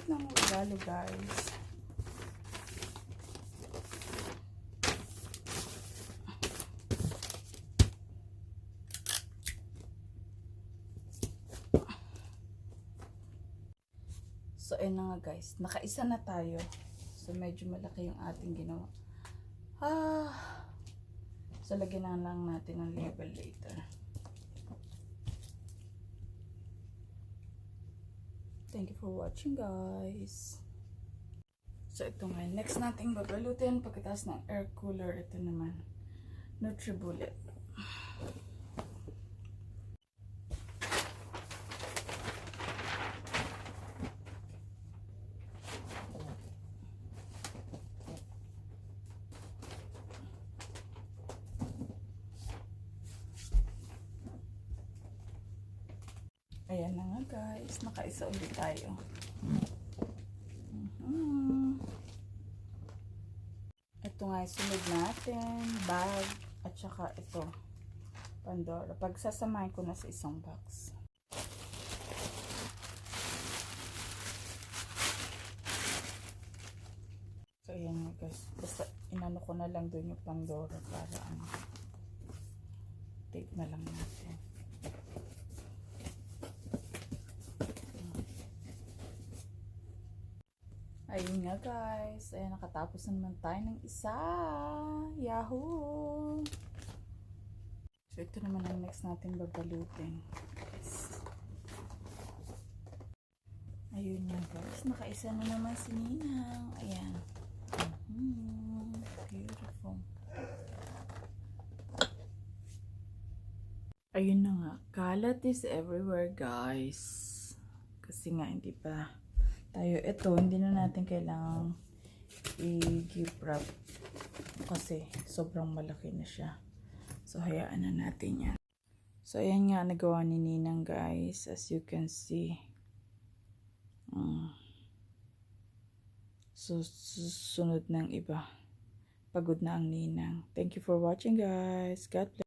malapit ng regalo, guys. So, ayun na nga guys. Nakaisa na tayo. So, medyo malaki yung ating ginawa. So, lagyan na lang natin ang label later. Thank you for watching, guys. So, ito nga. Next natin babalutin pagkatapos ng air cooler. Ito naman. Nutribullet. Ayan na nga guys, nakaisa ulit tayo. Ito nga yung sunod natin, bag, at saka ito, Pandora. Pagsasamahin ko na sa isang box. So ayan nga guys, basta inano ko na lang doon yung Pandora para tape na lang natin. Ayun nga guys, ayan, nakatapos naman tayo ng isa. Yahoo! So ito naman ang next natin babalutin. Ayun nga guys, nakaisa na naman si Ninang. Ayan. Beautiful. Ayun na nga, kalat is everywhere guys. Kasi nga hindi pa tayo, ito, hindi na natin kailangang i-gift wrap kasi sobrang malaki na siya. So, hayaan na natin yan. So, ayan nga, nagawa ni Ninang guys, as you can see. So, susunod ng iba. Pagod na ang Ninang. Thank you for watching guys. God bless.